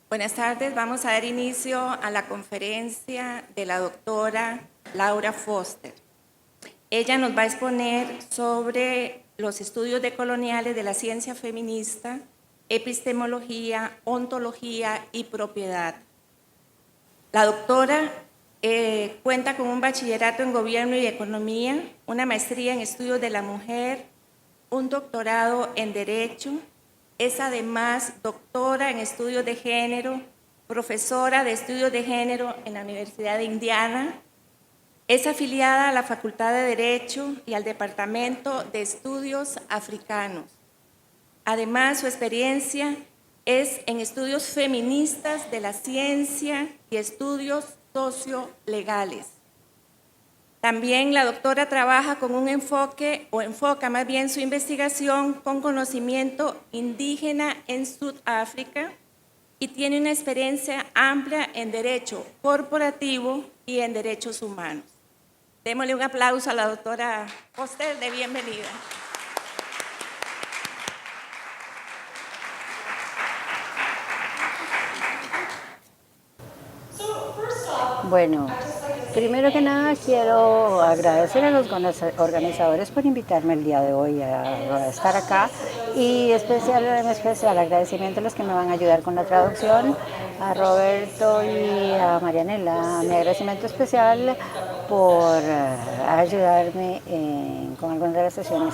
Buenas tardes, vamos a dar inicio a la conferencia de la doctora Laura Foster. Ella nos va a exponer sobre los estudios decoloniales de la ciencia feminista, epistemología, ontología y propiedad. La doctora cuenta con un bachillerato en Gobierno y Economía, una maestría en Estudios de la Mujer, un doctorado en Derecho. Es además doctora en Estudios de Género, profesora de Estudios de Género en la Universidad de Indiana. Es afiliada a la Facultad de Derecho y al Departamento de Estudios Africanos. Además, su experiencia es en estudios feministas de la ciencia y estudios sociolegales. También la doctora trabaja con un enfoque, o enfoca más bien su investigación con conocimiento indígena en Sudáfrica y tiene una experiencia amplia en derecho corporativo y en derechos humanos. Démosle un aplauso a la doctora Foster de bienvenida. Bueno, primero que nada quiero agradecer a los organizadores por invitarme el día de hoy a estar acá y en especial agradecimiento a los que me van a ayudar con la traducción, a Roberto y a Marianela. Mi agradecimiento especial por ayudarme con algunas de las sesiones.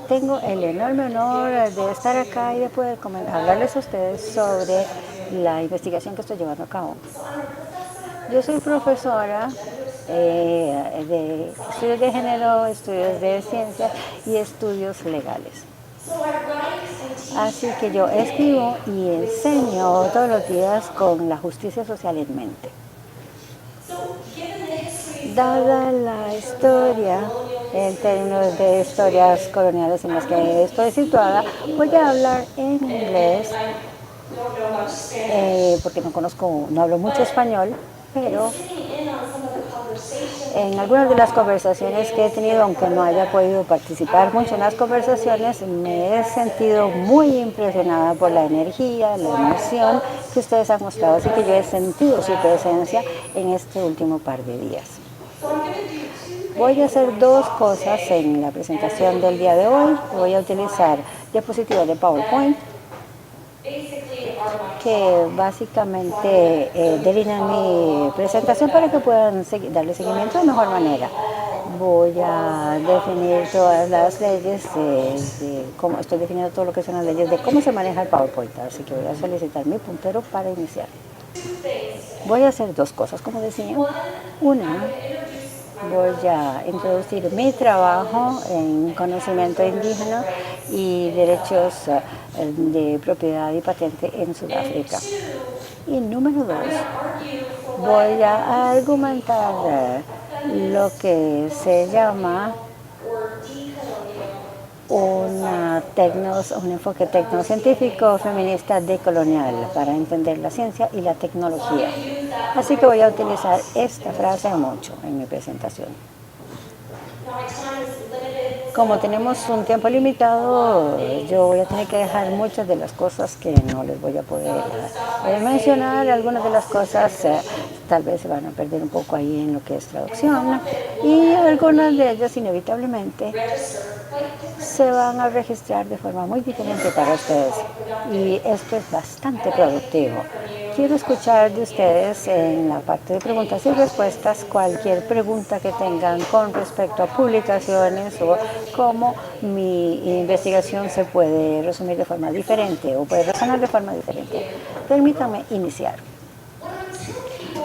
Tengo el enorme honor de estar acá y de poder hablarles a ustedes sobre la investigación que estoy llevando a cabo. Yo soy profesora de estudios de género, estudios de ciencia y estudios legales. Así que yo escribo y enseño todos los días con la justicia social en mente. Dada la historia, en términos de historias coloniales en las que estoy situada, voy a hablar en inglés porque no hablo mucho español, pero en algunas de las conversaciones que he tenido, aunque no haya podido participar mucho en las conversaciones, me he sentido muy impresionada por la energía, la emoción que ustedes han mostrado, así que yo he sentido su presencia en este último par de días. Voy a hacer dos cosas en la presentación del día de hoy. Voy a utilizar diapositivas de PowerPoint que básicamente delinean mi presentación para que puedan darle seguimiento de mejor manera. Voy a definir todas las leyes, cómo estoy definiendo todo lo que son las leyes de cómo se maneja el PowerPoint, así que voy a solicitar mi puntero para iniciar. Voy a hacer dos cosas, como decía. Una, voy a introducir mi trabajo en conocimiento indígena y derechos de propiedad y patente en Sudáfrica. Y número dos, voy a argumentar lo que se llama un enfoque tecnocientífico feminista decolonial para entender la ciencia y la tecnología. Así que voy a utilizar esta frase mucho en mi presentación. Como tenemos un tiempo limitado, yo voy a tener que dejar muchas de las cosas que no les voy a poder mencionar. Algunas de las cosas tal vez se van a perder un poco ahí en lo que es traducción y algunas de ellas inevitablemente se van a registrar de forma muy diferente para ustedes y esto es bastante productivo. Quiero escuchar de ustedes en la parte de preguntas y respuestas cualquier pregunta que tengan con respecto a publicaciones o cómo mi investigación se puede resumir de forma diferente o puede resonar de forma diferente. Permítanme iniciar.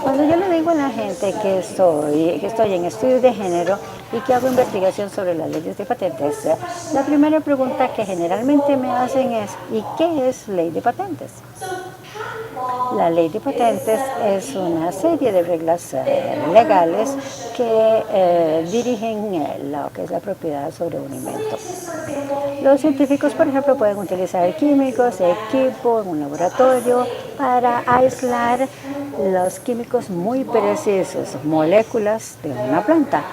Cuando yo le digo a la gente que estoy en estudios de género y que hago investigación sobre las leyes de patentes, la primera pregunta que generalmente me hacen es ¿y qué es ley de patentes? La ley de patentes es una serie de reglas legales que dirigen lo que es la propiedad sobre un invento. Los científicos, por ejemplo, pueden utilizar químicos, equipo en un laboratorio para aislar los químicos muy precisos, moléculas de una planta,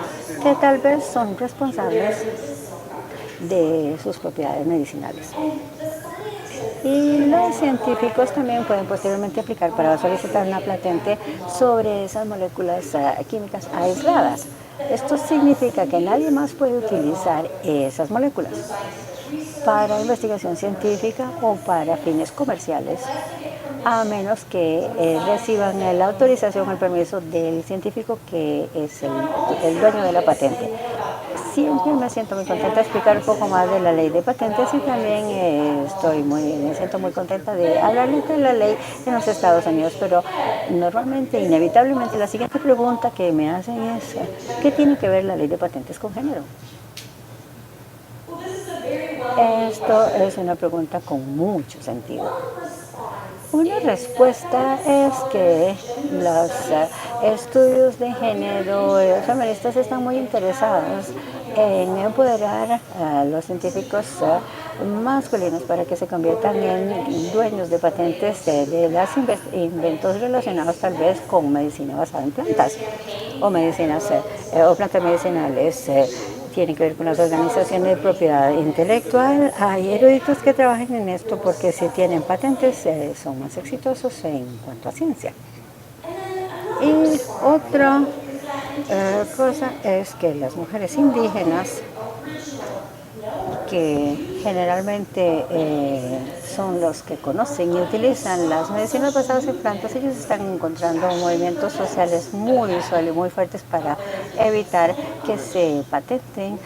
que tal vez son responsables de sus propiedades medicinales. Y los científicos también pueden posteriormente aplicar para solicitar una patente sobre esas moléculas químicas aisladas. Esto significa que nadie más puede utilizar esas moléculas para investigación científica o para fines comerciales, a menos que reciban la autorización o el permiso del científico que es el dueño de la patente. Siempre me siento muy contenta de explicar un poco más de la ley de patentes y también me siento muy contenta de hablarles de la ley en los Estados Unidos, pero normalmente, inevitablemente, la siguiente pregunta que me hacen es ¿qué tiene que ver la ley de patentes con género? Esto es una pregunta con mucho sentido. Una respuesta es que los estudios de género feministas están muy interesados en empoderar a los científicos masculinos para que se conviertan en dueños de patentes de los inventos relacionados tal vez con medicina basada en plantas o medicinas o plantas medicinales. Tiene que ver con las organizaciones de propiedad intelectual. Hay eruditos que trabajan en esto porque si tienen patentes son más exitosos en cuanto a ciencia. Y otra cosa es que las mujeres indígenas, que generalmente son los que conocen y utilizan las medicinas basadas en plantas, ellos están encontrando movimientos sociales muy visuales, muy fuertes para evitar que se patenten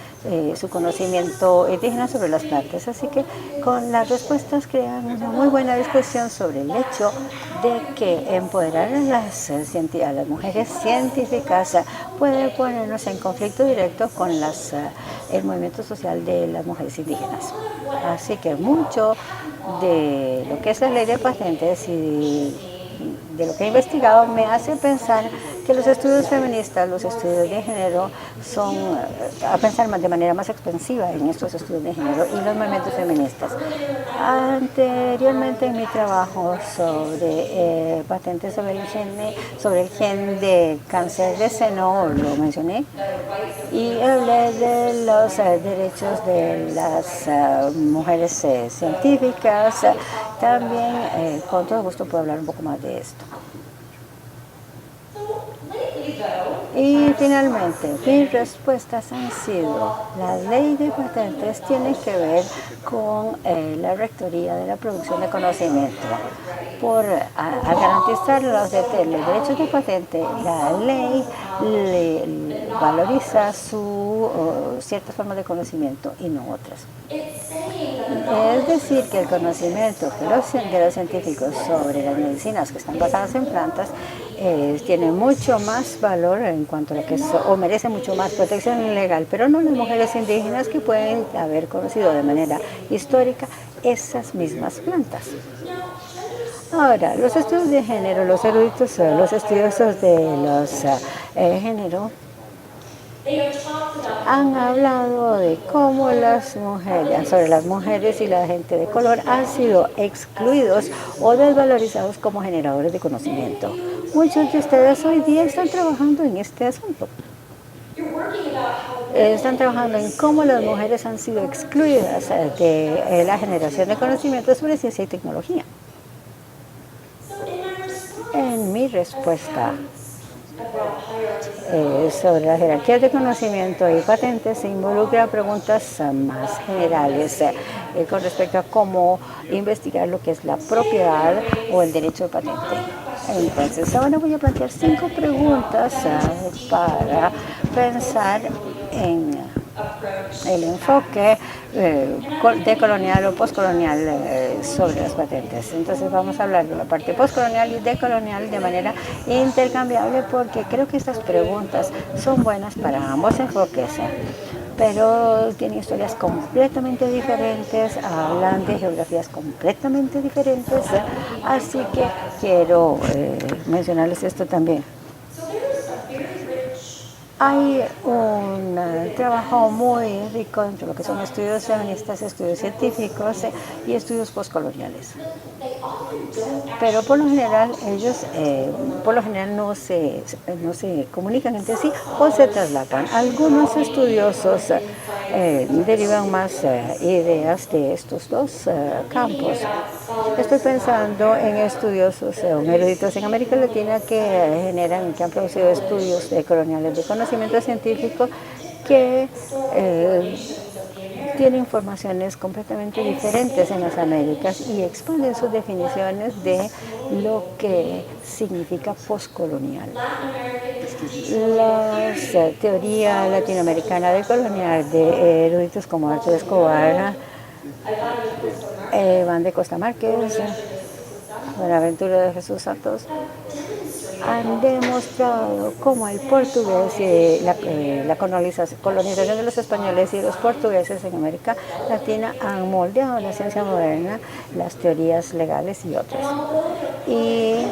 su conocimiento indígena sobre las plantas. Así que con las respuestas crean una muy buena discusión sobre el hecho de que empoderar a las mujeres científicas puede ponernos en conflicto directo con el movimiento social de las mujeres indígenas. Así que mucho de lo que es la ley de patentes y de lo que he investigado me hace pensar que los estudios feministas, los estudios de género, son a pensar de manera más expansiva en estos estudios de género y los movimientos feministas. Anteriormente en mi trabajo sobre patentes sobre el gen de cáncer de seno, lo mencioné, y hablé de los derechos de las mujeres científicas. También con todo gusto puedo hablar un poco más de esto. Y finalmente, mis respuestas han sido: la ley de patentes tiene que ver con la rectoría de la producción de conocimiento. Al garantizar los derechos de patente, la ley valoriza ciertas formas de conocimiento y no otras. Es decir, que el conocimiento de los científicos sobre las medicinas que están basadas en plantas tiene mucho más valor en cuanto a lo que o merece mucho más protección legal, pero no las mujeres indígenas que pueden haber conocido de manera histórica esas mismas plantas. Ahora, los estudios de género, los eruditos, los estudiosos de los género han hablado de cómo sobre las mujeres y la gente de color han sido excluidos o desvalorizados como generadores de conocimiento. Muchos de ustedes hoy día están trabajando en este asunto. Están trabajando en cómo las mujeres han sido excluidas de la generación de conocimiento sobre ciencia y tecnología. En mi respuesta sobre las jerarquías de conocimiento y patentes se involucra preguntas más generales con respecto a cómo investigar lo que es la propiedad o el derecho de patente. Entonces, ahora voy a plantear 5 preguntas para pensar en el enfoque decolonial o postcolonial sobre las patentes. Entonces vamos a hablar de la parte postcolonial y decolonial de manera intercambiable, porque creo que estas preguntas son buenas para ambos enfoques. pero tienen historias completamente diferentes, hablan de geografías completamente diferentes, así que quiero mencionarles esto también. Hay un trabajo muy rico entre lo que son estudios feministas, estudios científicos y estudios postcoloniales. Pero por lo general ellos no se comunican entre sí o se traslapan. Algunos estudiosos derivan más ideas de estos dos campos. Estoy pensando en estudiosos eruditos en América Latina que han producido estudios coloniales de conocimiento científico que tiene informaciones completamente diferentes en las Américas y expanden sus definiciones de lo que significa postcolonial. La teoría latinoamericana del colonial de eruditos como Arturo Escobar, Van de Costa Márquez, Buenaventura de Jesús Santos, han demostrado cómo el portugués y la colonización de los españoles y los portugueses en América Latina han moldeado la ciencia moderna, las teorías legales y otras. Y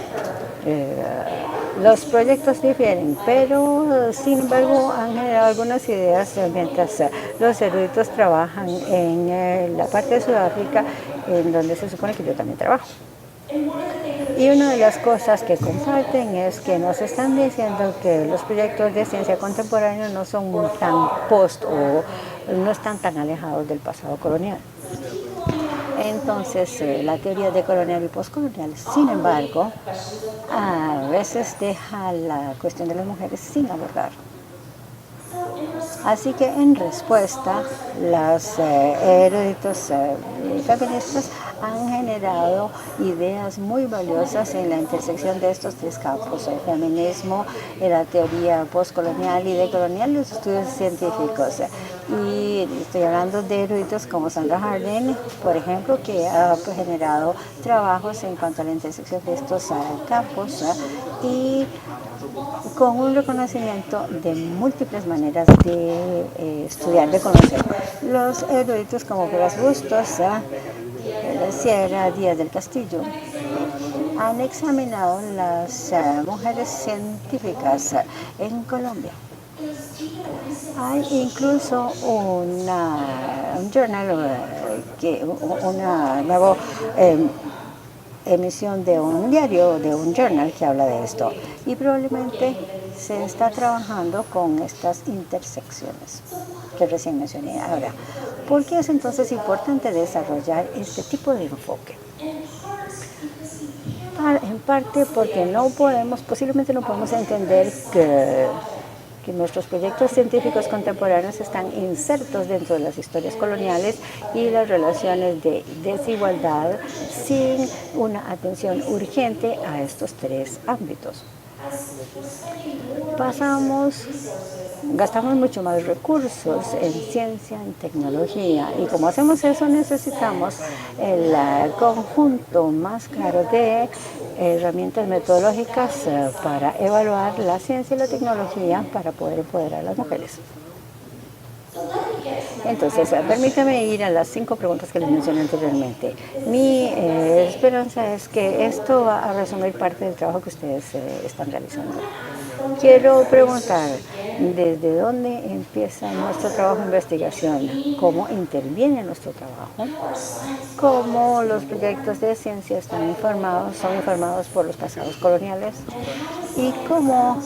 los proyectos difieren, pero sin embargo han generado algunas ideas mientras los eruditos trabajan en la parte de Sudáfrica, en donde se supone que yo también trabajo. Y una de las cosas que comparten es que nos están diciendo que los proyectos de ciencia contemporánea no son tan post o no están tan alejados del pasado colonial. Entonces, la teoría de colonial y postcolonial, sin embargo, a veces deja la cuestión de las mujeres sin abordar. Así que en respuesta, los eruditos feministas han generado ideas muy valiosas en la intersección de estos tres campos: el feminismo, la teoría postcolonial y decolonial y los estudios científicos. Y estoy hablando de eruditos como Sandra Harding, por ejemplo, que ha generado trabajos en cuanto a la intersección de estos campos y con un reconocimiento de múltiples maneras de estudiar, de conocer. Los eruditos como Blas Bustos, Sierra Díaz del Castillo, han examinado las mujeres científicas en Colombia. Hay incluso un journal, una nueva emisión de un diario, de un journal que habla de esto. Y probablemente se está trabajando con estas intersecciones que recién mencioné. Ahora, ¿por qué es entonces importante desarrollar este tipo de enfoque? En parte porque posiblemente no podemos entender que nuestros proyectos científicos contemporáneos están insertos dentro de las historias coloniales y las relaciones de desigualdad sin una atención urgente a estos tres ámbitos. Gastamos mucho más recursos en ciencia, en tecnología, y como hacemos eso necesitamos el conjunto más claro de herramientas metodológicas para evaluar la ciencia y la tecnología para poder empoderar a las mujeres. Entonces, permítame ir a las 5 preguntas que les mencioné anteriormente. Mi esperanza es que esto va a resumir parte del trabajo que ustedes están realizando. Quiero preguntar, ¿desde dónde empieza nuestro trabajo de investigación? ¿Cómo interviene nuestro trabajo? ¿Cómo los proyectos de ciencia son informados por los pasados coloniales? ¿Y cómo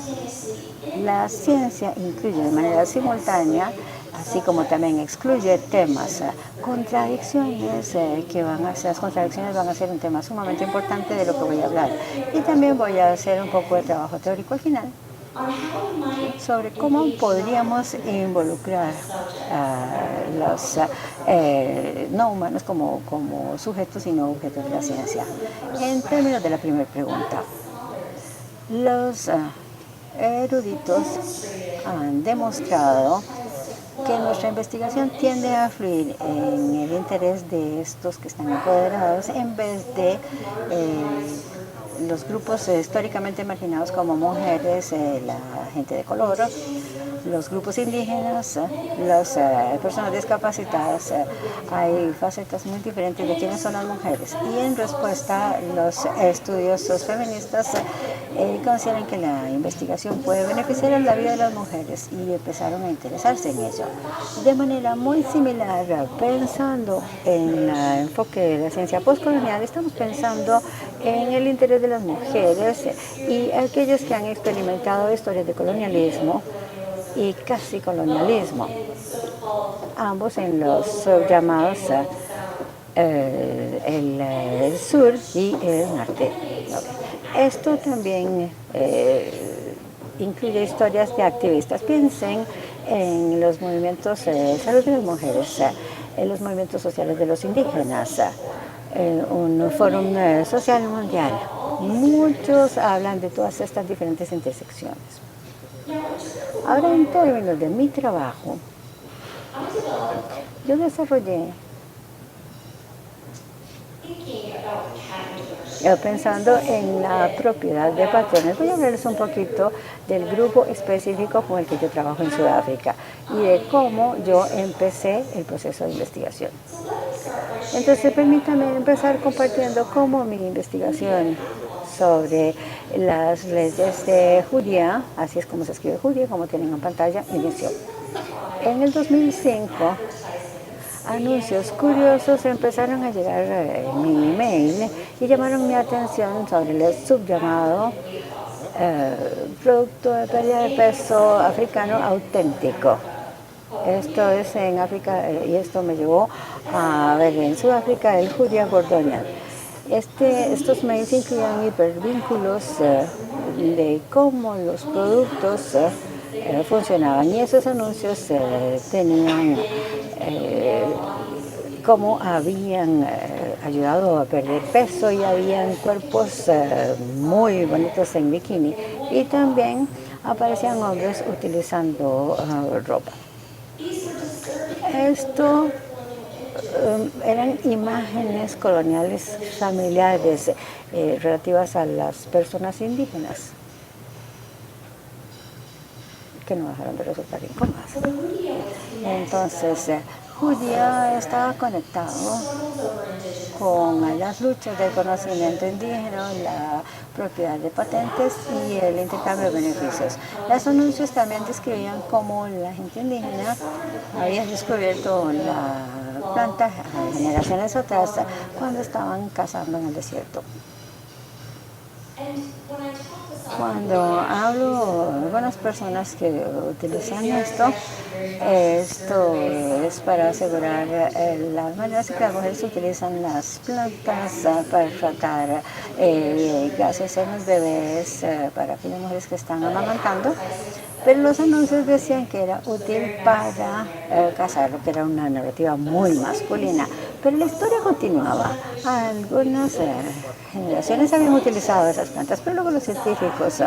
la ciencia incluye de manera simultánea, así como también excluye temas, contradicciones, las contradicciones van a ser un tema sumamente importante de lo que voy a hablar? Y también voy a hacer un poco de trabajo teórico al final sobre cómo podríamos involucrar a los no humanos como sujetos y no objetos de la ciencia. En términos de la primera pregunta, los eruditos han demostrado que nuestra investigación tiende a fluir en el interés de estos que están empoderados en vez de los grupos históricamente marginados como mujeres, la gente de color, los grupos indígenas, las personas discapacitadas, hay facetas muy diferentes de quiénes son las mujeres. Y en respuesta, los estudiosos feministas consideran que la investigación puede beneficiar en la vida de las mujeres y empezaron a interesarse en ello. De manera muy similar, pensando en el enfoque de la ciencia postcolonial, estamos pensando en el interés de las mujeres y aquellos que han experimentado historias de colonialismo y casi colonialismo, ambos en los llamados el sur y el norte. Esto también incluye historias de activistas. Piensen en los movimientos de salud de las mujeres, en los movimientos sociales de los indígenas, un foro social mundial. Muchos hablan de todas estas diferentes intersecciones. Ahora, en términos de mi trabajo, yo desarrollé pensando en la propiedad de patrones. Voy a hablarles un poquito del grupo específico con el que yo trabajo en Sudáfrica y de cómo yo empecé el proceso de investigación. Entonces, permítame empezar compartiendo cómo mi investigación sobre las leyes de judía, así es como se escribe judía, como tienen en pantalla, inició. En el 2005, anuncios curiosos empezaron a llegar en mi email y llamaron mi atención sobre el subllamado producto de pérdida de peso africano auténtico. Esto es en África y esto me llevó a ver en Sudáfrica el Judía Gordonian. Estos mails incluían hipervínculos de cómo los productos funcionaban y esos anuncios tenían cómo habían ayudado a perder peso y habían cuerpos muy bonitos en bikini y también aparecían hombres utilizando ropa. Esto eran imágenes coloniales familiares relativas a las personas indígenas que no dejaron de resultar incómodas. Entonces, Judía estaba conectado con las luchas del conocimiento indígena, la propiedad de patentes y el intercambio de beneficios. Los anuncios también describían cómo la gente indígena había descubierto la planta generaciones atrás cuando estaban cazando en el desierto. Cuando hablo con algunas personas que utilizan esto es para asegurar las maneras en que las mujeres utilizan las plantas para tratar gases en los bebés para aquellas mujeres que están amamantando, pero los anuncios decían que era útil para cazar, que era una narrativa muy masculina. Pero la historia continuaba. Algunas generaciones habían utilizado esas plantas, pero luego los científicos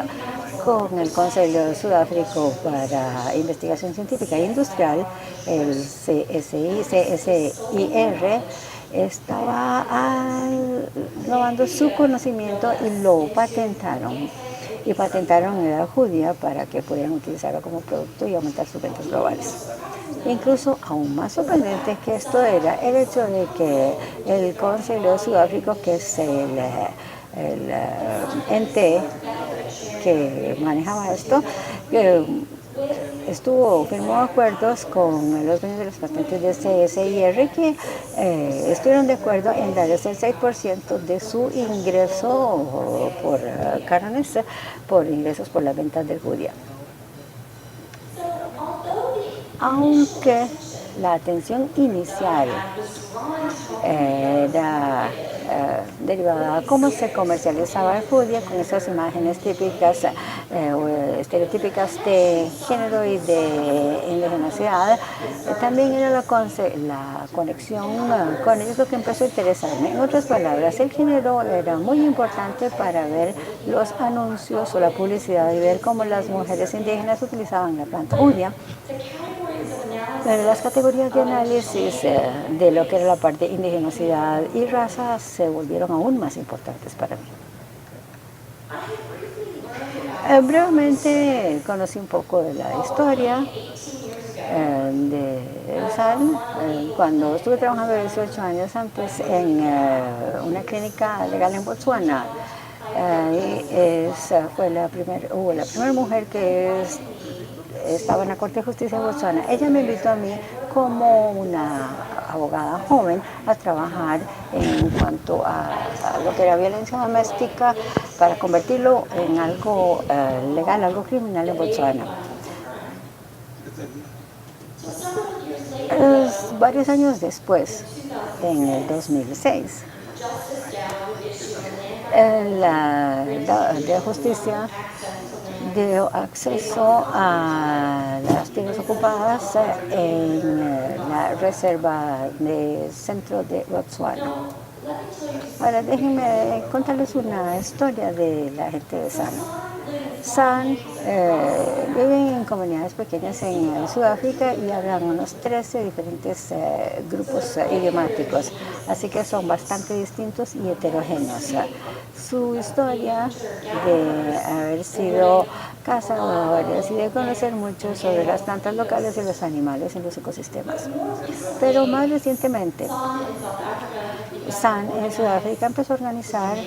con el Consejo de Sudáfrica para Investigación Científica e Industrial, el CSIR, estaba innovando su conocimiento y lo patentaron. Y patentaron la judía para que pudieran utilizarlo como producto y aumentar sus ventas globales. Incluso aún más sorprendente que esto era el hecho de que el Consejo de Sudáfrica, que es el ente que manejaba esto, firmó acuerdos con los dueños de las patentes de CSIR que estuvieron de acuerdo en darles el 6% de su ingreso por carnes, por ingresos por las ventas del judía. Aunque la atención inicial era derivada a cómo se comercializaba el judía con esas imágenes típicas o estereotípicas de género y de indigeneidad, también era la conexión con ellos lo que empezó a interesarme. En otras palabras, el género era muy importante para ver los anuncios o la publicidad y ver cómo las mujeres indígenas utilizaban la planta judía. Pero las categorías de análisis de lo que era la parte de indigeneidad y raza se volvieron aún más importantes para mí. Brevemente conocí un poco de la historia de San. Cuando estuve trabajando 18 años antes en una clínica legal en Botswana. Esa fue la primera mujer que estaba en la Corte de Justicia de Botswana. Ella me invitó a mí como una abogada joven a trabajar en cuanto a lo que era violencia doméstica para convertirlo en algo legal, algo criminal en Botswana. Varios años después, en el 2006, la de justicia dio acceso a las tierras ocupadas en la reserva del centro de Botswana. Ahora déjenme contarles una historia de la gente de San. San viven en comunidades pequeñas en Sudáfrica y hablan unos 13 diferentes grupos idiomáticos, así que son bastante distintos y heterogéneos. Su historia de haber sido cazadores y de conocer mucho sobre las plantas locales y los animales en los ecosistemas. Pero más recientemente, San en Sudáfrica empezó a organizar,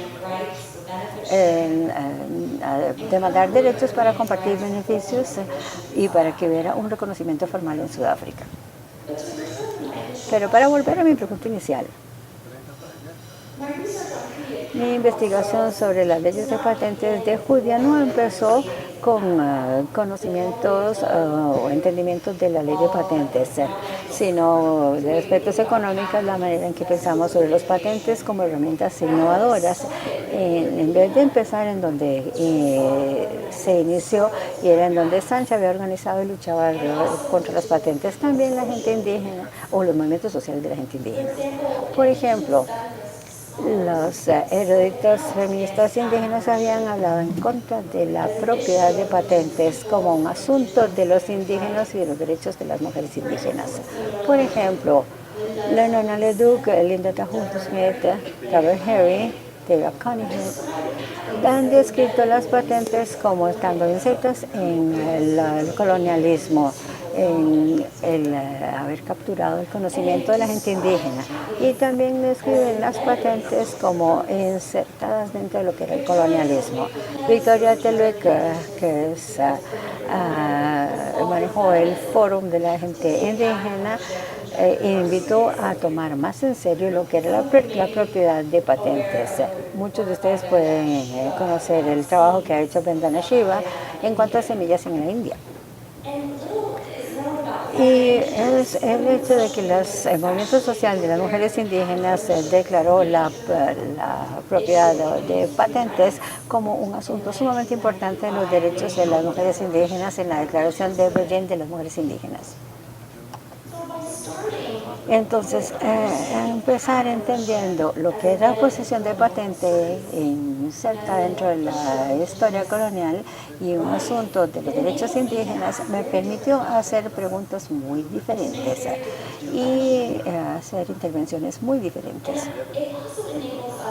a demandar derechos para compartir beneficios y para que hubiera un reconocimiento formal en Sudáfrica. Pero para volver a mi pregunta inicial, mi investigación sobre las leyes de patentes de Judía no empezó con conocimientos o entendimientos de la ley de patentes, sino de aspectos económicos, la manera en que pensamos sobre los patentes como herramientas innovadoras, en vez de empezar en donde se inició y era en donde Sánchez había organizado y luchaba contra las patentes, también la gente indígena o los movimientos sociales de la gente indígena. Por ejemplo, los eruditos feministas indígenas habían hablado en contra de la propiedad de patentes como un asunto de los indígenas y de los derechos de las mujeres indígenas. Por ejemplo, Lenona Leduc, Linda Tahuntu Smith, Robert Harry, David Cunningham han descrito las patentes como estando insertas en el colonialismo, en el haber capturado el conocimiento de la gente indígena, y también describen las patentes como insertadas dentro de lo que era el colonialismo. Victoria Teluek, que manejó el Fórum de la Gente Indígena, invitó a tomar más en serio lo que era la propiedad de patentes. Muchos de ustedes pueden conocer el trabajo que ha hecho Vandana Shiva en cuanto a semillas en la India. Y es el hecho de que el movimiento social de las mujeres indígenas declaró la propiedad de patentes como un asunto sumamente importante en los derechos de las mujeres indígenas en la Declaración de Berlín de las Mujeres Indígenas. Entonces, empezar entendiendo lo que es la posesión de patente inserta dentro de la historia colonial y un asunto de los derechos indígenas me permitió hacer preguntas muy diferentes y hacer intervenciones muy diferentes.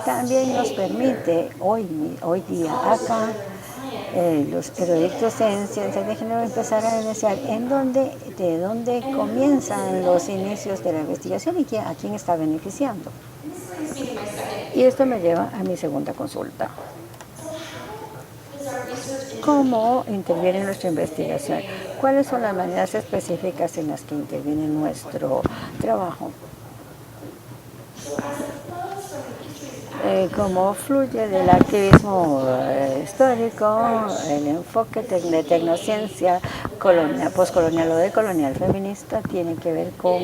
También nos permite hoy día acá los eruditos en ciencias de género empezar a iniciar de dónde comienzan los inicios de la investigación y a quién está beneficiando. Y esto me lleva a mi segunda consulta. ¿Cómo interviene nuestra investigación? ¿Cuáles son las maneras específicas en las que interviene nuestro trabajo? Cómo fluye del activismo histórico, el enfoque de tecnociencia postcolonial o decolonial feminista tiene que ver con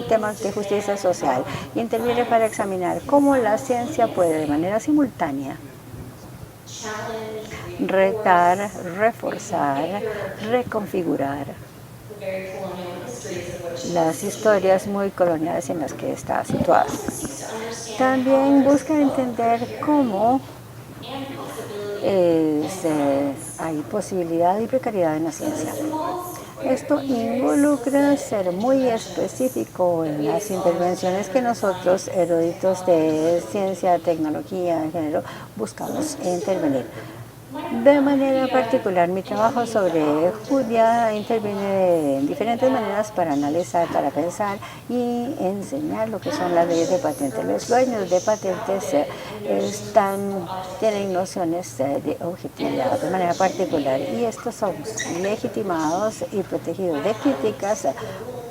temas de justicia social. Interviene para examinar cómo la ciencia puede de manera simultánea retar, reforzar, reconfigurar las historias muy coloniales en las que está situada. También busca entender cómo hay posibilidad y precariedad en la ciencia. Esto involucra ser muy específico en las intervenciones que nosotros, eruditos de ciencia, tecnología, género, buscamos intervenir. De manera particular, mi trabajo sobre Judia interviene en diferentes maneras para analizar, para pensar y enseñar lo que son las leyes de patentes. Los dueños de patentes tienen nociones de objetividad de manera particular y estos son legitimados y protegidos de críticas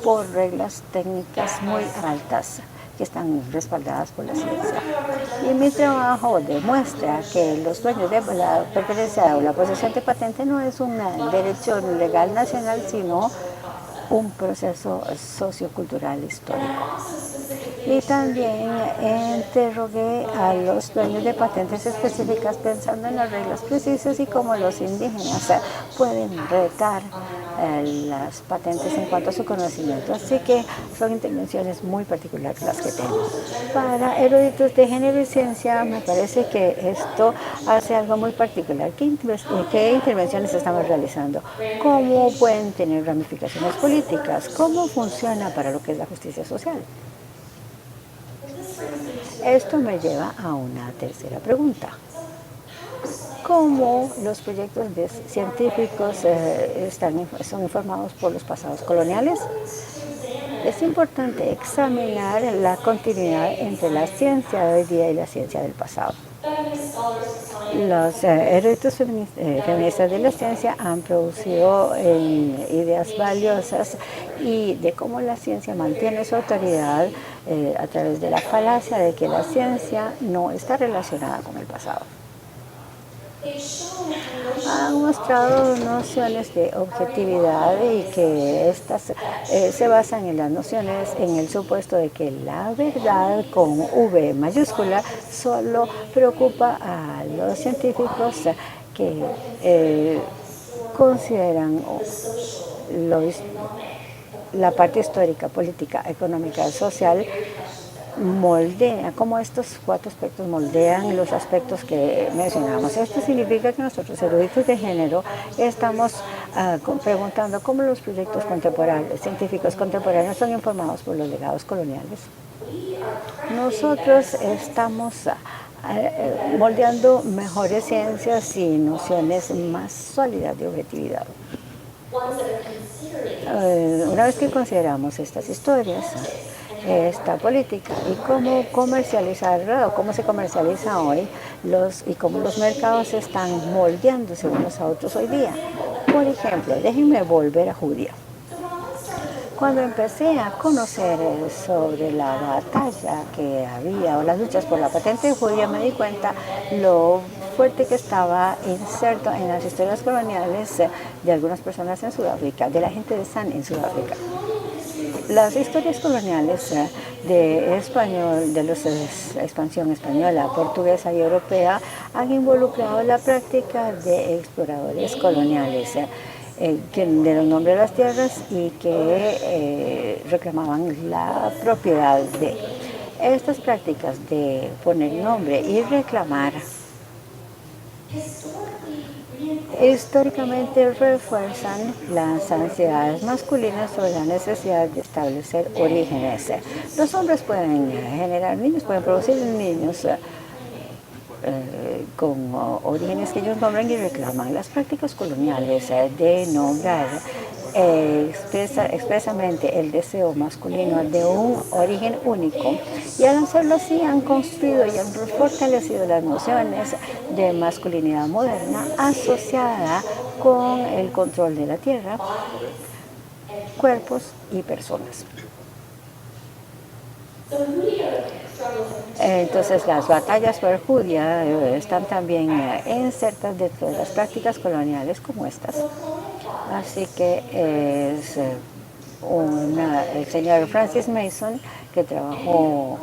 por reglas técnicas muy altas que están respaldadas por la ciencia. Y mi trabajo demuestra que los dueños de la pertenencia o la posesión de patente no es un derecho legal nacional, sino un proceso sociocultural histórico. Y también interrogué a los dueños de patentes específicas pensando en las reglas precisas y cómo los indígenas pueden retar las patentes en cuanto a su conocimiento. Así que son intervenciones muy particulares las que tengo. Para eruditos de género y ciencia me parece que esto hace algo muy particular. ¿Qué intervenciones estamos realizando? ¿Cómo pueden tener ramificaciones políticas? ¿Cómo funciona para lo que es la justicia social? Esto me lleva a una tercera pregunta. ¿Cómo los proyectos científicos son informados por los pasados coloniales? Es importante examinar la continuidad entre la ciencia de hoy día y la ciencia del pasado. Los eruditos feministas de la ciencia han producido ideas valiosas y de cómo la ciencia mantiene su autoridad a través de la falacia de que la ciencia no está relacionada con el pasado. Han mostrado nociones de objetividad y que estas se basan en las nociones, en el supuesto de que la verdad con V mayúscula solo preocupa a los científicos que consideran la parte histórica, política, económica, social, cómo estos cuatro aspectos moldean los aspectos que mencionamos. Esto significa que nosotros, eruditos de género, estamos preguntando cómo los proyectos contemporáneos, científicos contemporáneos, son informados por los legados coloniales. Nosotros estamos moldeando mejores ciencias y nociones más sólidas de objetividad. Una vez que consideramos estas historias, esta política y cómo comercializarla o cómo se comercializa hoy y cómo los mercados están moldeándose unos a otros hoy día. Por ejemplo, déjenme volver a Judia. Cuando empecé a conocer sobre la batalla que había o las luchas por la patente de Judia, me di cuenta lo fuerte que estaba inserto en las historias coloniales de algunas personas en Sudáfrica, de la gente de San en Sudáfrica. Las historias coloniales de expansión española, portuguesa y europea han involucrado la práctica de exploradores coloniales que dieron nombre a las tierras y que reclamaban la propiedad de estas prácticas de poner nombre y reclamar. Históricamente refuerzan las ansiedades masculinas sobre la necesidad de establecer orígenes. Los hombres pueden generar niños, pueden producir niños con orígenes que ellos nombran y reclaman. Las prácticas coloniales de nombrar expresamente el deseo masculino de un origen único, y al hacerlo así han construido y han fortalecido las nociones de masculinidad moderna asociada con el control de la tierra, cuerpos y personas. Entonces las batallas por Judia están también insertas dentro de las prácticas coloniales como estas. Así que es el señor Francis Mason que trabajó,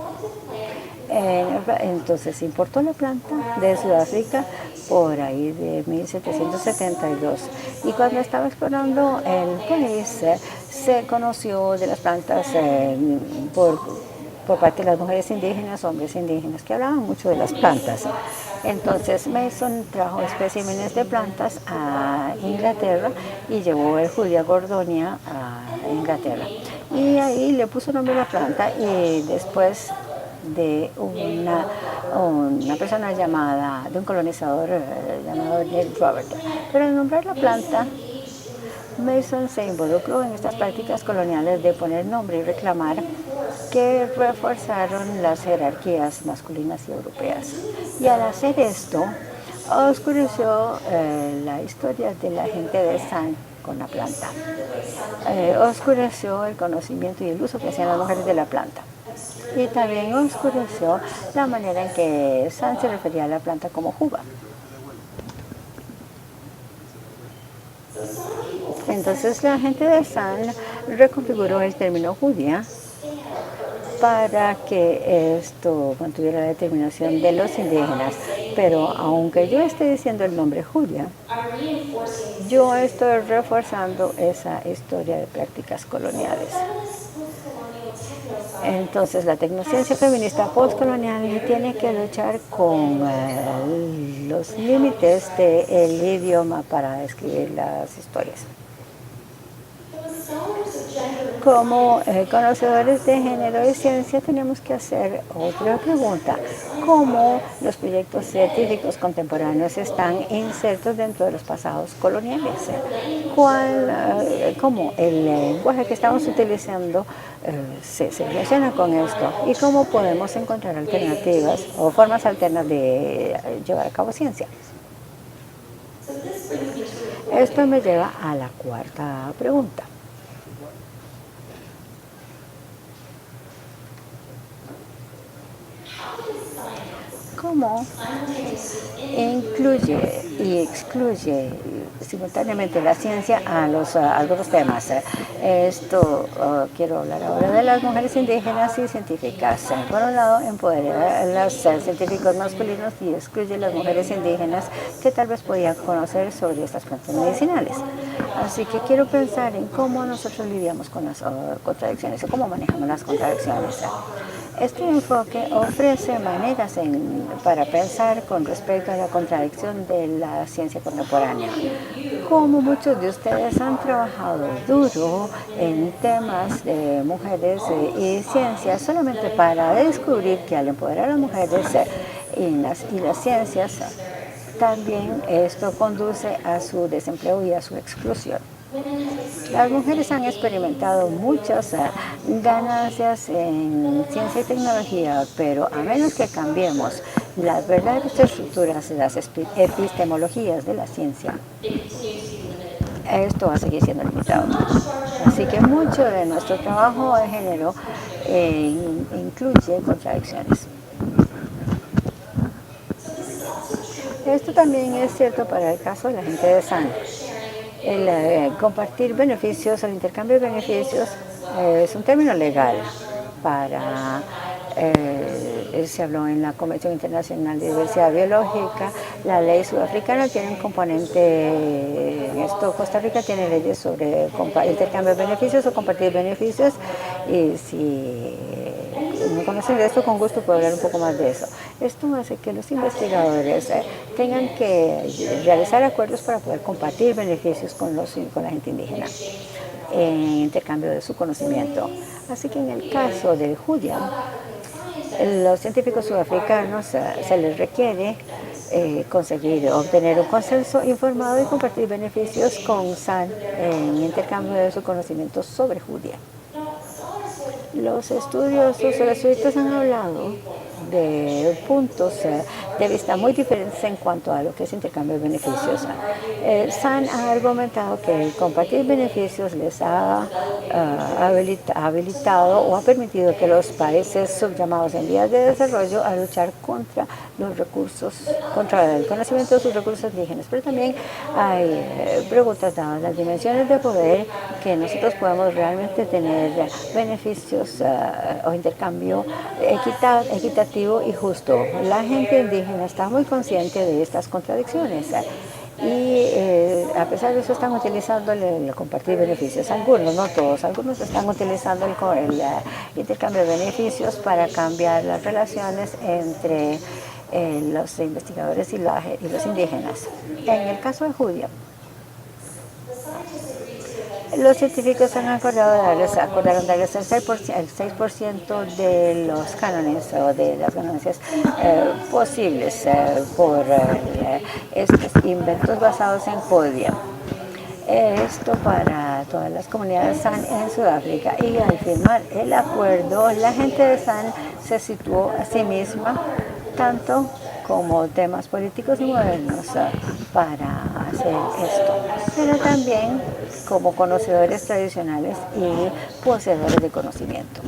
entonces importó la planta de Sudáfrica por ahí de 1772, y cuando estaba explorando el país se conoció de las plantas por parte de las mujeres indígenas, hombres indígenas que hablaban mucho de las plantas. Entonces Mason trajo especímenes de plantas a Inglaterra y llevó el Judia gordonia a Inglaterra. Y ahí le puso nombre a la planta y después de una persona llamada, de un colonizador llamado Ned Robert. Pero al nombrar la planta, Mason se involucró en estas prácticas coloniales de poner nombre y reclamar que reforzaron las jerarquías masculinas y europeas. Y al hacer esto, oscureció la historia de la gente de San con la planta. Oscureció el conocimiento y el uso que hacían las mujeres de la planta. Y también oscureció la manera en que San se refería a la planta como juba. Entonces la gente de San reconfiguró el término judía para que esto mantuviera la determinación de los indígenas. Pero aunque yo esté diciendo el nombre judía, yo estoy reforzando esa historia de prácticas coloniales. Entonces la tecnociencia feminista postcolonial tiene que luchar con los límites del idioma para escribir las historias. Como conocedores de género y ciencia tenemos que hacer otra pregunta. ¿Cómo los proyectos científicos contemporáneos están insertos dentro de los pasados coloniales? ¿Cómo el lenguaje que estamos utilizando se relaciona con esto? ¿Y cómo podemos encontrar alternativas o formas alternas de llevar a cabo ciencia? Esto me lleva a la cuarta pregunta. ¿Cómo incluye y excluye simultáneamente la ciencia a algunos temas? Quiero hablar ahora de las mujeres indígenas y científicas. Por un lado, empoderar a los científicos masculinos y excluye a las mujeres indígenas que tal vez podían conocer sobre estas plantas medicinales. Así que quiero pensar en cómo nosotros lidiamos con las contradicciones o cómo manejamos las contradicciones. Este enfoque ofrece maneras para pensar con respecto a la contradicción de la ciencia contemporánea. Como muchos de ustedes han trabajado duro en temas de mujeres y ciencia solamente para descubrir que al empoderar a las mujeres y las ciencias, también esto conduce a su desempleo y a su exclusión. Las mujeres han experimentado muchas ganancias en ciencia y tecnología, pero a menos que cambiemos las verdaderas estructuras de las epistemologías de la ciencia, esto va a seguir siendo limitado. Así que mucho de nuestro trabajo de género incluye contradicciones. Esto también es cierto para el caso de la gente de San. El compartir beneficios, el intercambio de beneficios es un término legal se habló en la Convención Internacional de Diversidad Biológica. La ley sudafricana tiene un componente en esto. Costa Rica tiene leyes sobre intercambio de beneficios o compartir beneficios, y si no conocen de esto, con gusto puedo hablar un poco más de eso. Esto hace que los investigadores tengan que realizar acuerdos para poder compartir beneficios con la gente indígena en intercambio de su conocimiento. Así que en el caso del Judía, los científicos sudafricanos se les requiere obtener un consenso informado y compartir beneficios con SAN en intercambio de su conocimiento sobre Judía. Los estudios sociológicos han hablado de puntos de vista muy diferentes en cuanto a lo que es intercambio de beneficios. SAN ha argumentado que el compartir beneficios les ha habilitado o ha permitido que los países subllamados en vías de desarrollo a luchar contra los recursos, contra el conocimiento de sus recursos indígenas. Pero también hay preguntas dadas las dimensiones de poder, que nosotros podemos realmente tener beneficios o intercambio equitativo y justo. La gente indígena está muy consciente de estas contradicciones y a pesar de eso están utilizando el compartir beneficios. Algunos, no todos, algunos están utilizando el intercambio de beneficios para cambiar las relaciones entre los investigadores y los indígenas. En el caso de Judía, Los científicos han acordaron darles el 6% de los cánones o de las ganancias posibles por estos inventos basados en Podia. Esto para todas las comunidades SAN en Sudáfrica. Y al firmar el acuerdo, la gente de SAN se situó a sí misma tanto como temas políticos y modernos para hacer esto, pero también como conocedores tradicionales y poseedores de conocimiento.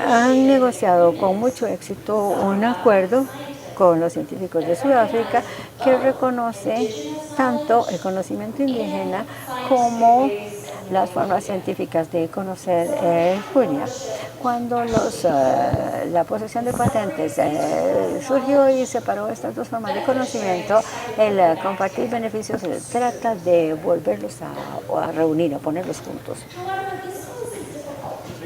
Han negociado con mucho éxito un acuerdo con los científicos de Sudáfrica que reconoce tanto el conocimiento indígena como las formas científicas de conocer el Junia. Cuando la posesión de patentes surgió y separó estas dos formas de conocimiento, el compartir beneficios se trata de volverlos a reunir, a ponerlos juntos.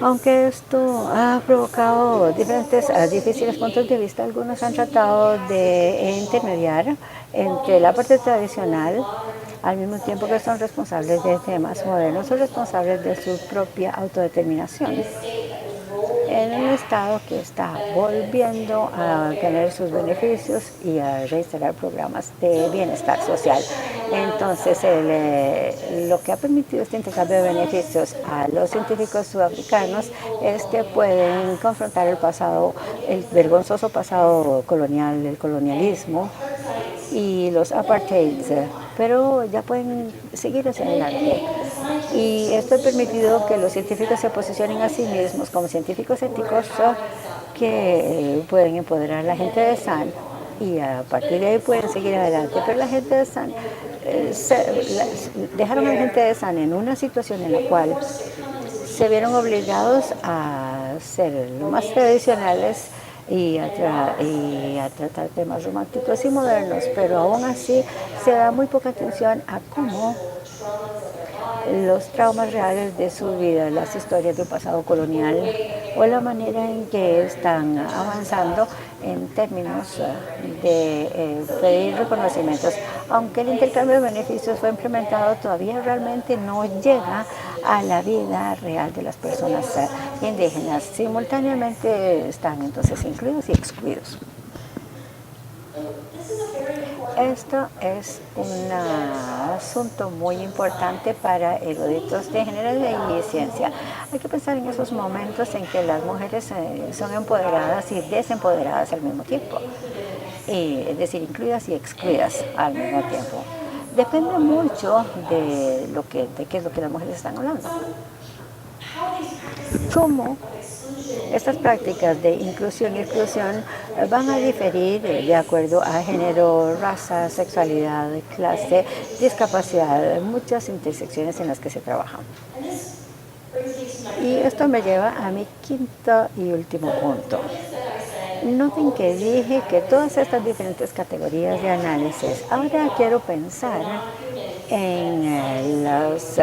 Aunque esto ha provocado diferentes difíciles puntos de vista, algunos han tratado de intermediar entre la parte tradicional, al mismo tiempo que son responsables de temas modernos, son responsables de su propia autodeterminación en un estado que está volviendo a tener sus beneficios y a reinstalar programas de bienestar social. Entonces, lo que ha permitido este intercambio de beneficios a los científicos sudafricanos es que pueden confrontar el pasado, el vergonzoso pasado colonial, el colonialismo y los apartheids, pero ya pueden seguir hacia adelante. Y esto ha permitido que los científicos se posicionen a sí mismos como científicos éticos que pueden empoderar a la gente de SAN y a partir de ahí pueden seguir adelante. Pero la gente de SAN, dejaron a la gente de SAN en una situación en la cual se vieron obligados a ser lo más tradicionales y a tratar temas románticos y modernos, pero aún así se da muy poca atención a cómo los traumas reales de su vida, las historias del pasado colonial o la manera en que están avanzando en términos de pedir reconocimientos. Aunque el intercambio de beneficios fue implementado, todavía realmente no llega a la vida real de las personas indígenas. Simultáneamente están entonces incluidos y excluidos. Esto es un asunto muy importante para eruditos de ingeniería y ciencia. Hay que pensar en esos momentos en que las mujeres son empoderadas y desempoderadas al mismo tiempo, es decir, incluidas y excluidas al mismo tiempo. Depende mucho de qué es lo que las mujeres están hablando. ¿Cómo estas prácticas de inclusión y exclusión van a diferir de acuerdo a género, raza, sexualidad, clase, discapacidad, muchas intersecciones en las que se trabaja? Y esto me lleva a mi quinto y último punto. Noten que dije que todas estas diferentes categorías de análisis, ahora quiero pensar en los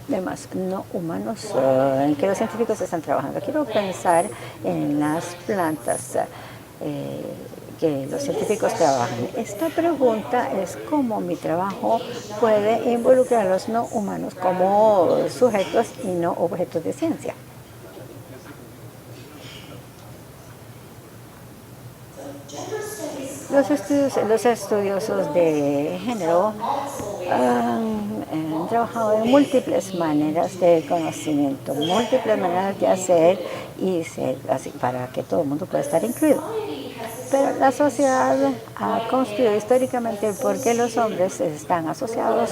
demás no humanos en que los científicos están trabajando. Quiero pensar en las plantas que los científicos trabajan. Esta pregunta es cómo mi trabajo puede involucrar a los no humanos como sujetos y no objetos de ciencia. Los estudiosos de género han trabajado en múltiples maneras de conocimiento, múltiples maneras de hacer y ser así para que todo el mundo pueda estar incluido. Pero la sociedad ha construido históricamente por qué los hombres están asociados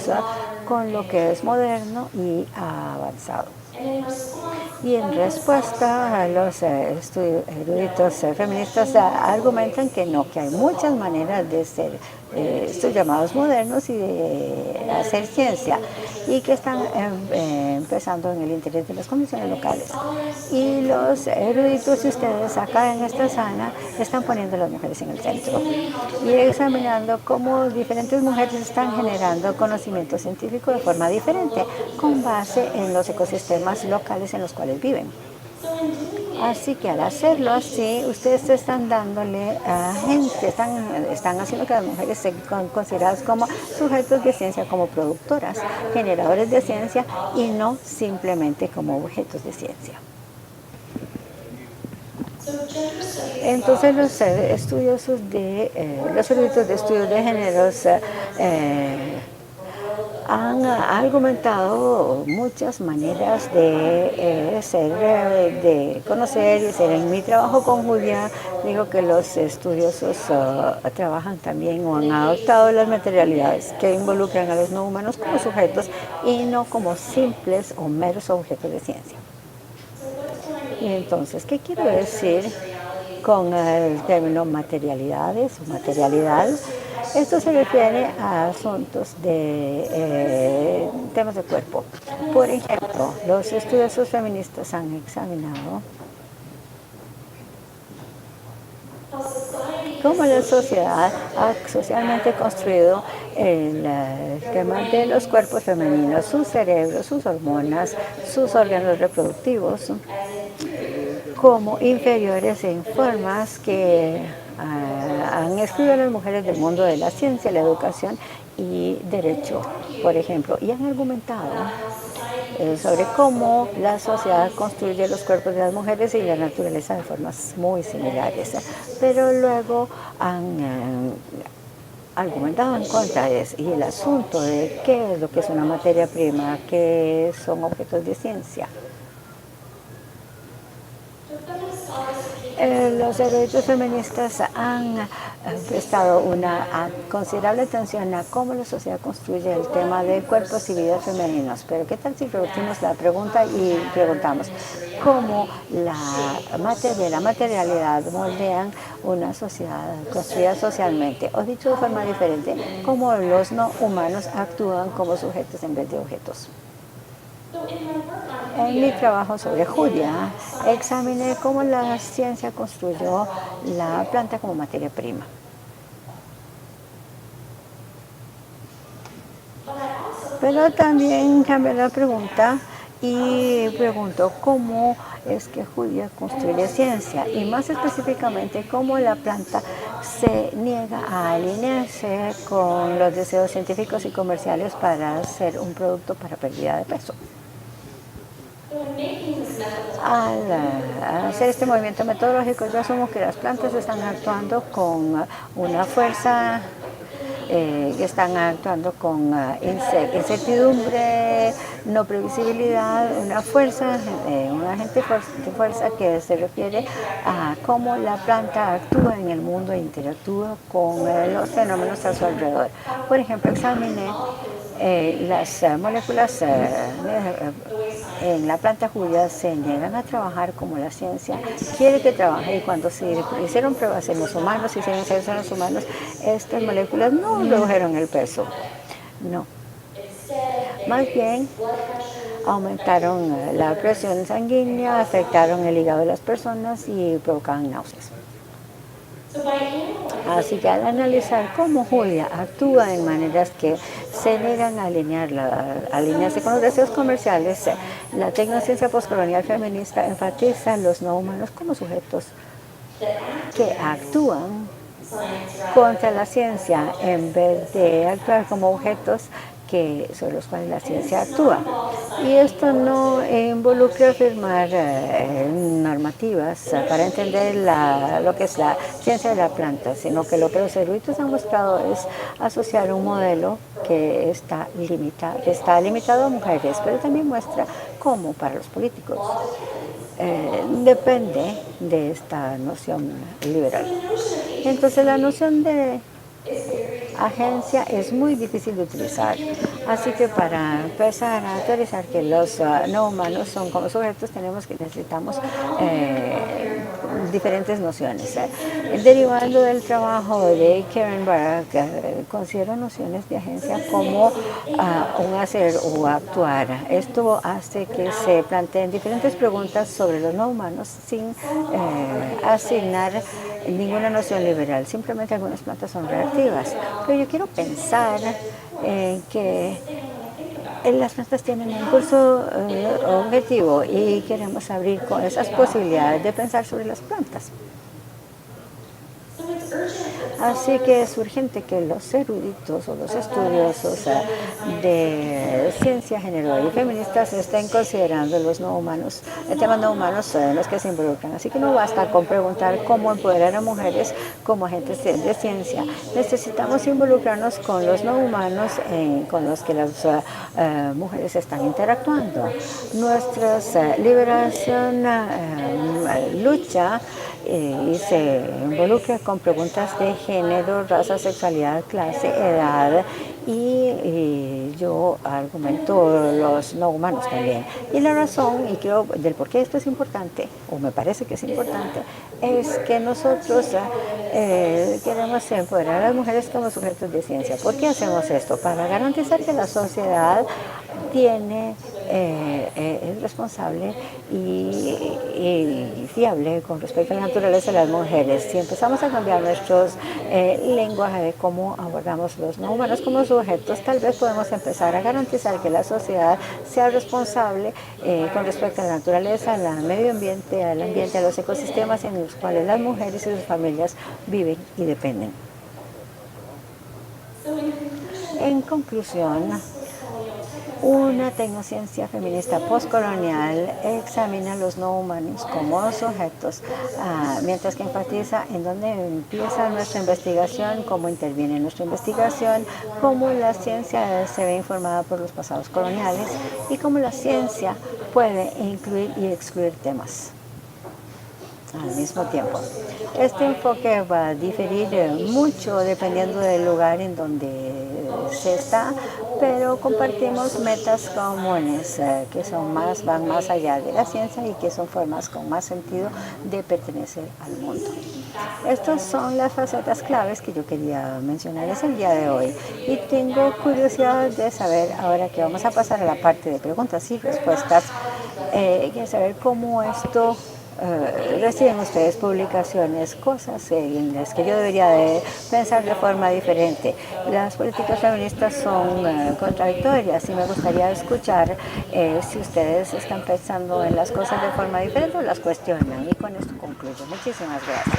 con lo que es moderno y avanzado. Y en respuesta, los eruditos feministas argumentan que no, que hay muchas maneras de ser estos llamados modernos y de hacer ciencia, y que están empezando en el interés de las comisiones locales. Y los eruditos y ustedes acá en esta sala están poniendo a las mujeres en el centro y examinando cómo diferentes mujeres están generando conocimiento científico de forma diferente, con base en los ecosistemas locales en los cuales viven. Así que al hacerlo así, ustedes están dándole a gente, están haciendo que las mujeres sean consideradas como sujetos de ciencia, como productoras, generadores de ciencia y no simplemente como objetos de ciencia. Entonces los estudiosos los eruditos de estudios de géneros han argumentado muchas maneras de conocer y ser. En mi trabajo con Julia, digo que los estudiosos trabajan también o han adoptado las materialidades que involucran a los no humanos como sujetos y no como simples o meros objetos de ciencia. Y entonces, ¿qué quiero decir con el término materialidades o materialidad? Esto se refiere a asuntos de temas de cuerpo. Por ejemplo, los estudiosos feministas han examinado cómo la sociedad ha socialmente construido el tema de los cuerpos femeninos, sus cerebros, sus hormonas, sus órganos reproductivos, como inferiores en formas que han excluido a las mujeres del mundo de la ciencia, la educación y derecho, por ejemplo, y han argumentado sobre cómo la sociedad construye los cuerpos de las mujeres y la naturaleza de formas muy similares, pero luego han argumentado en contra de eso, y el asunto de qué es lo que es una materia prima, qué son objetos de ciencia. Los eruditos feministas han prestado una considerable atención a cómo la sociedad construye el tema de cuerpos y vidas femeninos. Pero ¿qué tal si revertimos la pregunta y preguntamos cómo la materialidad moldean una sociedad construida socialmente? O dicho de forma diferente, cómo los no humanos actúan como sujetos en vez de objetos. En mi trabajo sobre Julia, examiné cómo la ciencia construyó la planta como materia prima. Pero también cambié la pregunta y pregunto cómo es que Julia construye ciencia y más específicamente cómo la planta se niega a alinearse con los deseos científicos y comerciales para hacer un producto para pérdida de peso. Al hacer este movimiento metodológico, yo asumo que las plantas están actuando con una fuerza, que están actuando con incertidumbre, no previsibilidad, una fuerza, un agente de fuerza que se refiere a cómo la planta actúa en el mundo e interactúa con los fenómenos a su alrededor. Por ejemplo, examiné las moléculas en la planta Julia se niegan a trabajar como la ciencia quiere que trabaje, y cuando se hicieron pruebas en los humanos, en los humanos, estas moléculas no redujeron el peso, no. Más bien aumentaron la presión sanguínea, afectaron el hígado de las personas y provocaban náuseas. Así que al analizar cómo Julia actúa en maneras que se niegan a alinearse con los deseos comerciales, la tecnociencia postcolonial feminista enfatiza a los no humanos como sujetos que actúan contra la ciencia en vez de actuar como objetos sobre los cuales la ciencia actúa. Y esto no involucra afirmar normativas para entender lo que es la ciencia de la planta, sino que lo que los eruditos han mostrado es asociar un modelo que está limitado a mujeres, pero también muestra cómo para los políticos depende de esta noción liberal. Entonces la noción de agencia es muy difícil de utilizar, así que para empezar a teorizar que los no humanos son como sujetos necesitamos diferentes nociones. Derivando del trabajo de Karen Barak, considero nociones de agencia como un hacer o actuar. Esto hace que se planteen diferentes preguntas sobre los no humanos sin asignar ninguna noción liberal. Simplemente algunas plantas son reactivas. Pero yo quiero pensar que Las plantas tienen un curso objetivo y queremos abrir con esas posibilidades de pensar sobre las plantas. Así que es urgente que los eruditos o los estudiosos de ciencia, género y feministas estén considerando los no humanos, el tema no humanos en los que se involucran. Así que no basta con preguntar cómo empoderar a mujeres como agentes de ciencia. Necesitamos involucrarnos con los no humanos con los que las mujeres están interactuando. Nuestra liberación lucha y se involucra con preguntas de género, raza, sexualidad, clase, edad y yo argumento los no humanos también. Y la razón, y creo, del por qué esto es importante, o me parece que es importante, es que nosotros queremos empoderar a las mujeres como sujetos de ciencia. ¿Por qué hacemos esto? Para garantizar que la sociedad es responsable y fiable con respecto a la naturaleza de las mujeres. Si empezamos a cambiar nuestros lenguaje de cómo abordamos los no humanos como sujetos, tal vez podemos empezar a garantizar que la sociedad sea responsable con respecto a la naturaleza, al medio ambiente, al ambiente, a los ecosistemas en los cuales las mujeres y sus familias viven y dependen. En conclusión, una tecnociencia feminista postcolonial examina a los no humanos como sujetos, mientras que enfatiza en dónde empieza nuestra investigación, cómo interviene nuestra investigación, cómo la ciencia se ve informada por los pasados coloniales y cómo la ciencia puede incluir y excluir temas al mismo tiempo. Este enfoque va a diferir mucho dependiendo del lugar en donde se está, pero compartimos metas comunes que van más allá de la ciencia y que son formas con más sentido de pertenecer al mundo. Estas son las facetas claves que yo quería mencionarles el día de hoy y tengo curiosidad de saber, ahora que vamos a pasar a la parte de preguntas y respuestas, quiero saber cómo esto reciben ustedes publicaciones, cosas en las que yo debería de pensar de forma diferente. Las políticas feministas son contradictorias y me gustaría escuchar si ustedes están pensando en las cosas de forma diferente o las cuestionan. Y con esto concluyo. Muchísimas gracias.